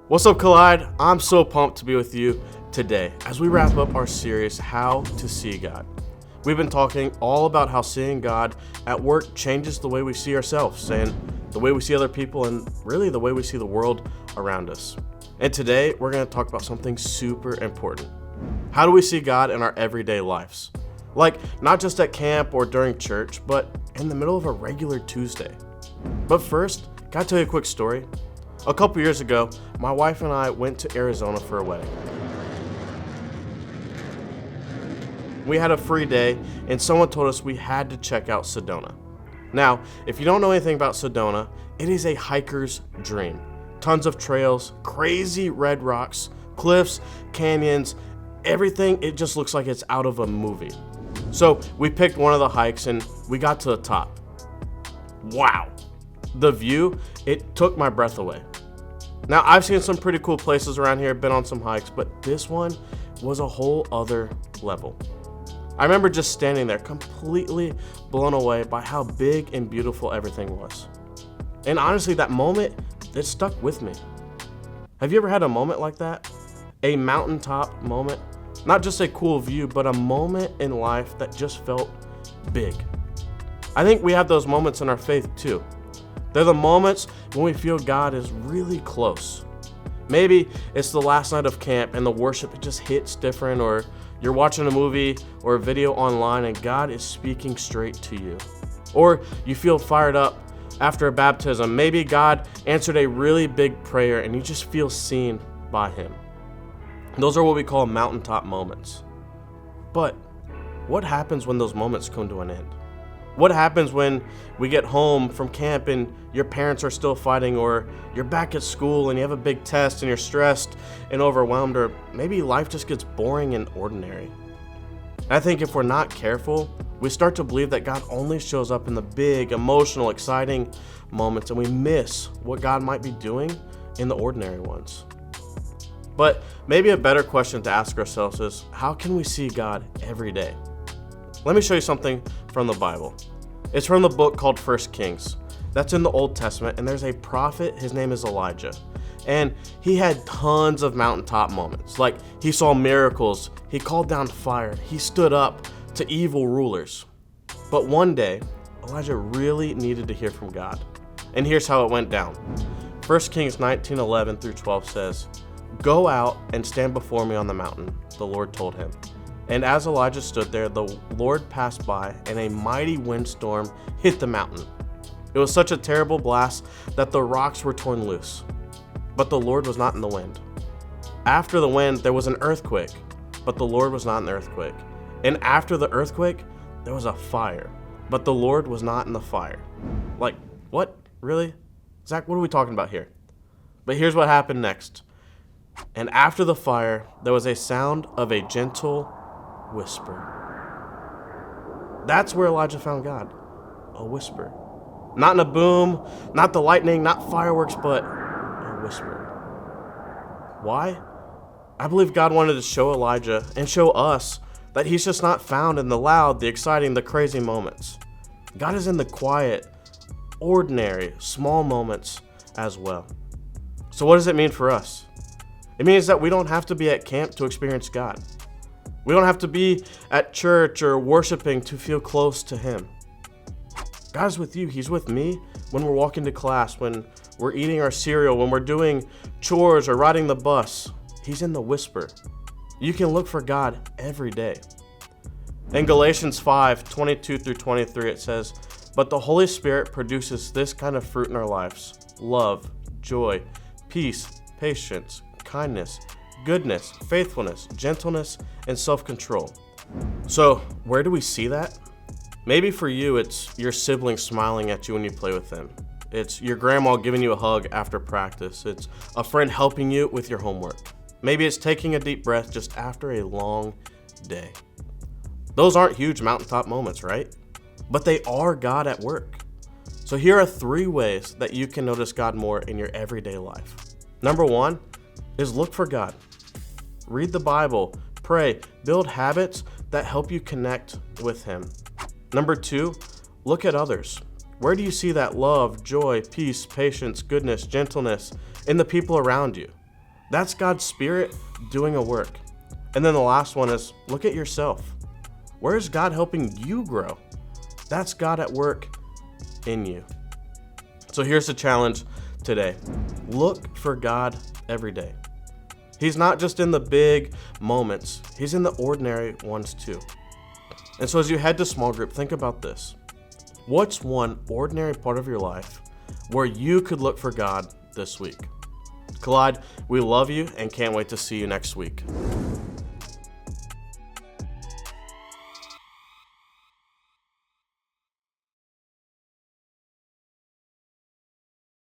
What's up, Collide? I'm so pumped to be with you today as we wrap up our series, How to See God. We've been talking all about how seeing God at work changes the way we see ourselves and the way we see other people and really the way we see the world around us. And today we're going to talk about something super important. How do we see God in our everyday lives? Like not just at camp or during church, but in the middle of a regular Tuesday. But first, can I tell you a quick story? A couple years ago, my wife and I went to Arizona for a wedding. We had a free day, and someone told us we had to check out Sedona. Now, if you don't know anything about Sedona, it is a hiker's dream. Tons of trails, crazy red rocks, cliffs, canyons, everything, it just looks like it's out of a movie. So we picked one of the hikes and we got to the top. Wow. The view, it took my breath away. Now, I've seen some pretty cool places around here, been on some hikes, but this one was a whole other level. I remember just standing there completely blown away by how big and beautiful everything was. And honestly, that moment, it stuck with me. Have you ever had a moment like that? A mountaintop moment? Not just a cool view, but a moment in life that just felt big. I think we have those moments in our faith too. They're the moments when we feel God is really close. Maybe it's the last night of camp and the worship it just hits different, or you're watching a movie or a video online and God is speaking straight to you. Or you feel fired up after a baptism. Maybe God answered a really big prayer and you just feel seen by Him. Those are what we call mountaintop moments. But what happens when those moments come to an end? What happens when we get home from camp and your parents are still fighting, or you're back at school and you have a big test and you're stressed and overwhelmed, or maybe life just gets boring and ordinary? I think if we're not careful, we start to believe that God only shows up in the big, emotional, exciting moments, and we miss what God might be doing in the ordinary ones. But maybe a better question to ask ourselves is, how can we see God every day? Let me show you something from the Bible. It's from the book called 1 Kings. That's in the Old Testament, and there's a prophet, his name is Elijah. And he had tons of mountaintop moments. Like, he saw miracles, he called down fire, he stood up to evil rulers. But one day, Elijah really needed to hear from God. And here's how it went down. 1 Kings 19:11 through 12 says, "Go out and stand before me on the mountain," the Lord told him. And as Elijah stood there, the Lord passed by, and a mighty windstorm hit the mountain. It was such a terrible blast that the rocks were torn loose. But the Lord was not in the wind. After the wind, there was an earthquake, but the Lord was not in the earthquake. And after the earthquake, there was a fire, but the Lord was not in the fire. Like, what? Really? Zach, what are we talking about here? But here's what happened next. And after the fire, there was a sound of a gentle whisper. That's where Elijah found God. A whisper. Not in a boom, not the lightning, not fireworks, but a whisper. Why? I believe God wanted to show Elijah and show us that He's just not found in the loud, the exciting, the crazy moments. God is in the quiet, ordinary, small moments as well. So what does it mean for us? It means that we don't have to be at camp to experience God. We don't have to be at church or worshiping to feel close to Him. God is with you. He's with me when we're walking to class, when we're eating our cereal, when we're doing chores or riding the bus. He's in the whisper. You can look for God every day. In Galatians 5:22 through 23, it says, "But the Holy Spirit produces this kind of fruit in our lives: love, joy, peace, patience, kindness, goodness, faithfulness, gentleness, and self-control." So, where do we see that? Maybe for you, it's your sibling smiling at you when you play with them. It's your grandma giving you a hug after practice. It's a friend helping you with your homework. Maybe it's taking a deep breath just after a long day. Those aren't huge mountaintop moments, right? But they are God at work. So here are 3 ways that you can notice God more in your everyday life. Number 1 is look for God. Read the Bible, pray, build habits that help you connect with Him. Number 2, look at others. Where do you see that love, joy, peace, patience, goodness, gentleness in the people around you? That's God's Spirit doing a work. And then the last one is look at yourself. Where is God helping you grow? That's God at work in you. So here's the challenge today. Look for God every day. He's not just in the big moments, He's in the ordinary ones too. And so as you head to small group, think about this. What's one ordinary part of your life where you could look for God this week? Collide, we love you and can't wait to see you next week.